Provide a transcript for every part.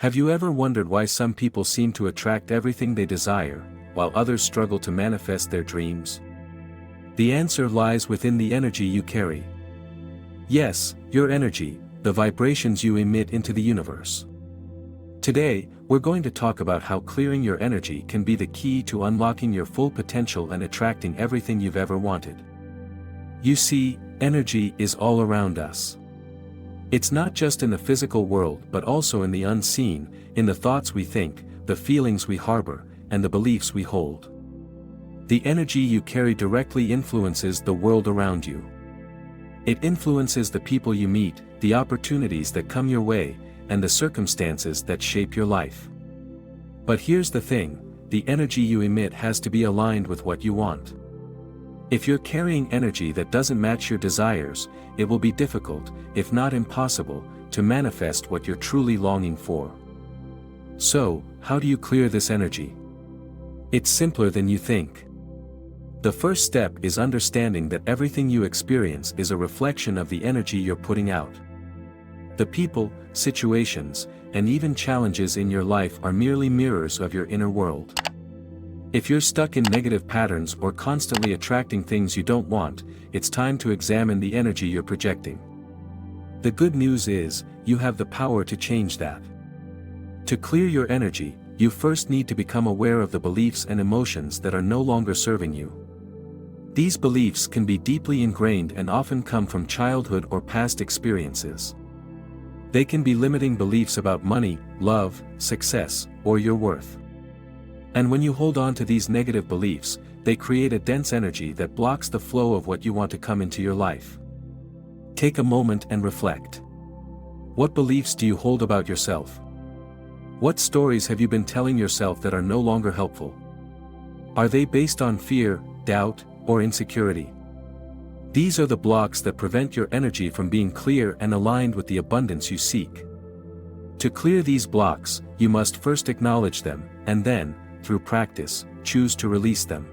Have you ever wondered why some people seem to attract everything they desire, while others struggle to manifest their dreams? The answer lies within the energy you carry. Yes, your energy, the vibrations you emit into the universe. Today, we're going to talk about how clearing your energy can be the key to unlocking your full potential and attracting everything you've ever wanted. You see, energy is all around us. It's not just in the physical world but also in the unseen, in the thoughts we think, the feelings we harbor, and the beliefs we hold. The energy you carry directly influences the world around you. It influences the people you meet, the opportunities that come your way, and the circumstances that shape your life. But here's the thing, the energy you emit has to be aligned with what you want. If you're carrying energy that doesn't match your desires, it will be difficult, if not impossible, to manifest what you're truly longing for. So, how do you clear this energy? It's simpler than you think. The first step is understanding that everything you experience is a reflection of the energy you're putting out. The people, situations, and even challenges in your life are merely mirrors of your inner world. If you're stuck in negative patterns or constantly attracting things you don't want, it's time to examine the energy you're projecting. The good news is, you have the power to change that. To clear your energy, you first need to become aware of the beliefs and emotions that are no longer serving you. These beliefs can be deeply ingrained and often come from childhood or past experiences. They can be limiting beliefs about money, love, success, or your worth. And when you hold on to these negative beliefs, they create a dense energy that blocks the flow of what you want to come into your life. Take a moment and reflect. What beliefs do you hold about yourself? What stories have you been telling yourself that are no longer helpful? Are they based on fear, doubt, or insecurity? These are the blocks that prevent your energy from being clear and aligned with the abundance you seek. To clear these blocks, you must first acknowledge them, and then, through practice, choose to release them.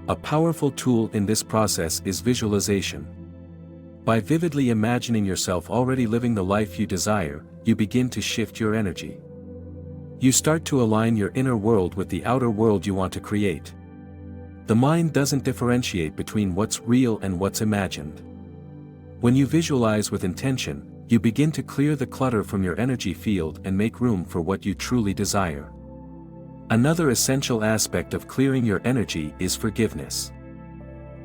A powerful tool in this process is visualization. By vividly imagining yourself already living the life you desire, you begin to shift your energy. You start to align your inner world with the outer world you want to create. The mind doesn't differentiate between what's real and what's imagined. When you visualize with intention, you begin to clear the clutter from your energy field and make room for what you truly desire. Another essential aspect of clearing your energy is forgiveness.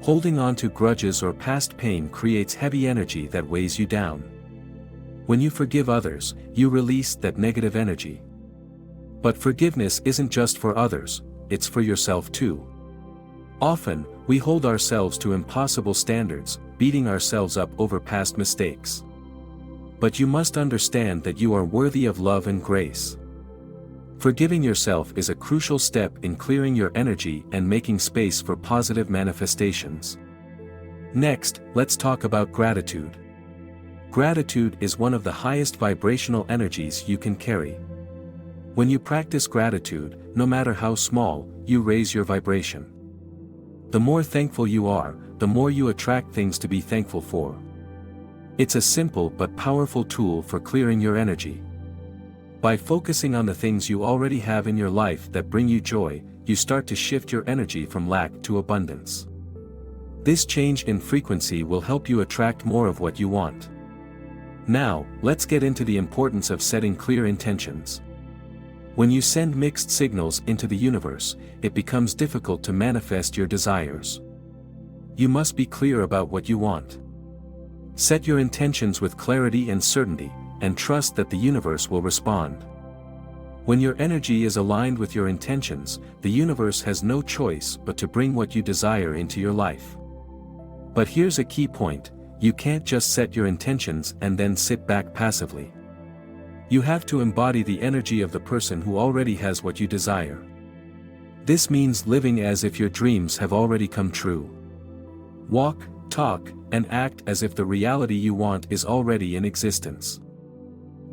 Holding on to grudges or past pain creates heavy energy that weighs you down. When you forgive others, you release that negative energy. But forgiveness isn't just for others, it's for yourself too. Often, we hold ourselves to impossible standards, beating ourselves up over past mistakes. But you must understand that you are worthy of love and grace. Forgiving yourself is a crucial step in clearing your energy and making space for positive manifestations. Next, let's talk about gratitude. Gratitude is one of the highest vibrational energies you can carry. When you practice gratitude, no matter how small, you raise your vibration. The more thankful you are, the more you attract things to be thankful for. It's a simple but powerful tool for clearing your energy. By focusing on the things you already have in your life that bring you joy, you start to shift your energy from lack to abundance. This change in frequency will help you attract more of what you want. Now, let's get into the importance of setting clear intentions. When you send mixed signals into the universe, it becomes difficult to manifest your desires. You must be clear about what you want. Set your intentions with clarity and certainty, and trust that the universe will respond. When your energy is aligned with your intentions, the universe has no choice but to bring what you desire into your life. But here's a key point, you can't just set your intentions and then sit back passively. You have to embody the energy of the person who already has what you desire. This means living as if your dreams have already come true. Walk, talk, and act as if the reality you want is already in existence.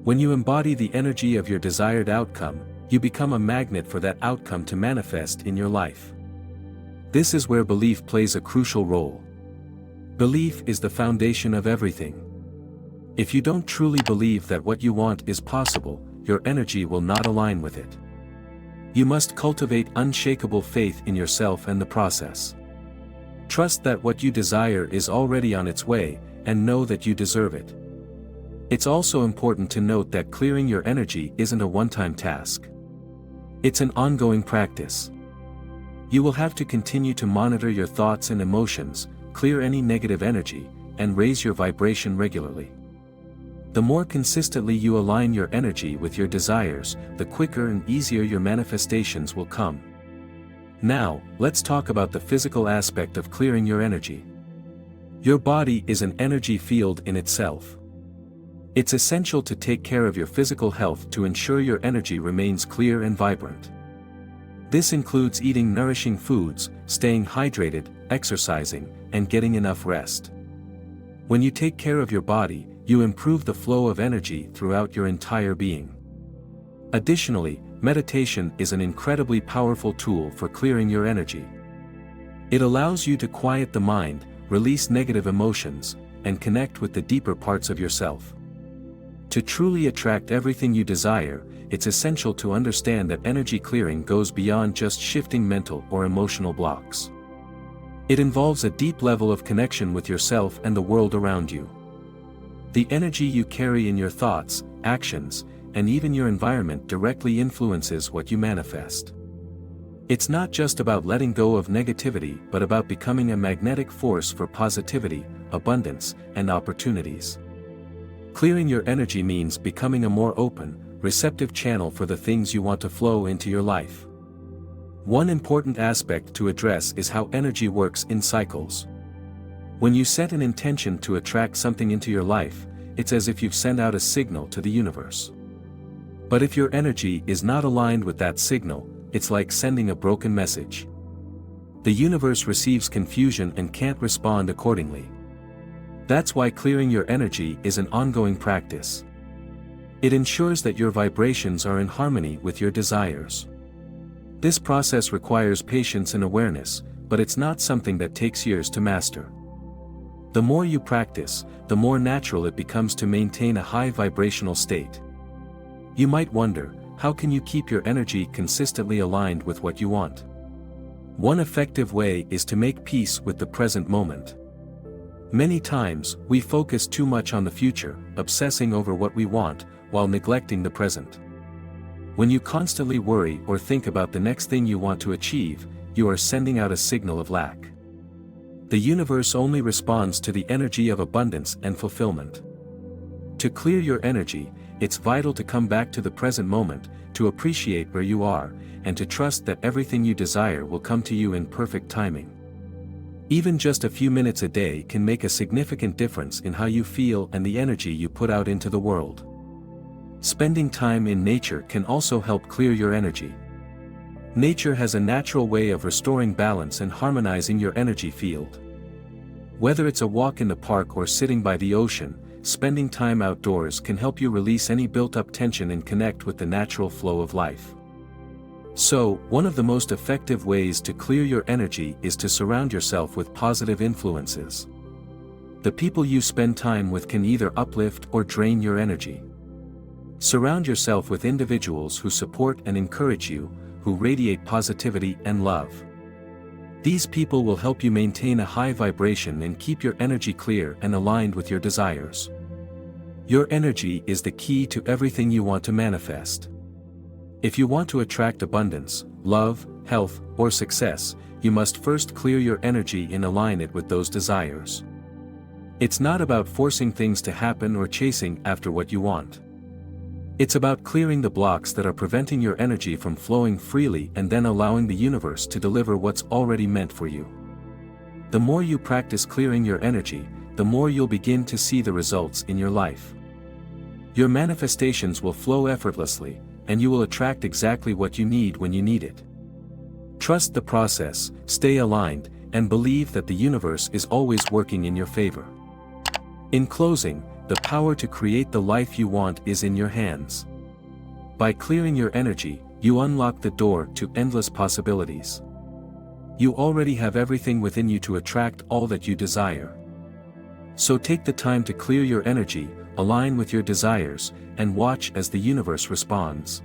When you embody the energy of your desired outcome, you become a magnet for that outcome to manifest in your life. This is where belief plays a crucial role. Belief is the foundation of everything. If you don't truly believe that what you want is possible, your energy will not align with it. You must cultivate unshakable faith in yourself and the process. Trust that what you desire is already on its way, and know that you deserve it. It's also important to note that clearing your energy isn't a one-time task. It's an ongoing practice. You will have to continue to monitor your thoughts and emotions, clear any negative energy, and raise your vibration regularly. The more consistently you align your energy with your desires, the quicker and easier your manifestations will come. Now, let's talk about the physical aspect of clearing your energy. Your body is an energy field in itself. It's essential to take care of your physical health to ensure your energy remains clear and vibrant. This includes eating nourishing foods, staying hydrated, exercising, and getting enough rest. When you take care of your body, you improve the flow of energy throughout your entire being. Additionally, meditation is an incredibly powerful tool for clearing your energy. It allows you to quiet the mind, release negative emotions, and connect with the deeper parts of yourself. To truly attract everything you desire, it's essential to understand that energy clearing goes beyond just shifting mental or emotional blocks. It involves a deep level of connection with yourself and the world around you. The energy you carry in your thoughts, actions, and even your environment directly influences what you manifest. It's not just about letting go of negativity but about becoming a magnetic force for positivity, abundance, and opportunities. Clearing your energy means becoming a more open, receptive channel for the things you want to flow into your life. One important aspect to address is how energy works in cycles. When you set an intention to attract something into your life, it's as if you've sent out a signal to the universe. But if your energy is not aligned with that signal, it's like sending a broken message. The universe receives confusion and can't respond accordingly. That's why clearing your energy is an ongoing practice. It ensures that your vibrations are in harmony with your desires. This process requires patience and awareness, but it's not something that takes years to master. The more you practice, the more natural it becomes to maintain a high vibrational state. You might wonder, how can you keep your energy consistently aligned with what you want? One effective way is to make peace with the present moment. Many times, we focus too much on the future, obsessing over what we want, while neglecting the present. When you constantly worry or think about the next thing you want to achieve, you are sending out a signal of lack. The universe only responds to the energy of abundance and fulfillment. To clear your energy, it's vital to come back to the present moment, to appreciate where you are, and to trust that everything you desire will come to you in perfect timing. Even just a few minutes a day can make a significant difference in how you feel and the energy you put out into the world. Spending time in nature can also help clear your energy. Nature has a natural way of restoring balance and harmonizing your energy field. Whether it's a walk in the park or sitting by the ocean, spending time outdoors can help you release any built-up tension and connect with the natural flow of life. So, one of the most effective ways to clear your energy is to surround yourself with positive influences. The people you spend time with can either uplift or drain your energy. Surround yourself with individuals who support and encourage you, who radiate positivity and love. These people will help you maintain a high vibration and keep your energy clear and aligned with your desires. Your energy is the key to everything you want to manifest. If you want to attract abundance, love, health, or success, you must first clear your energy and align it with those desires. It's not about forcing things to happen or chasing after what you want. It's about clearing the blocks that are preventing your energy from flowing freely and then allowing the universe to deliver what's already meant for you. The more you practice clearing your energy, the more you'll begin to see the results in your life. Your manifestations will flow effortlessly, and you will attract exactly what you need when you need it. Trust the process, stay aligned, and believe that the universe is always working in your favor. In closing, the power to create the life you want is in your hands. By clearing your energy, you unlock the door to endless possibilities. You already have everything within you to attract all that you desire. So take the time to clear your energy, align with your desires, and watch as the universe responds.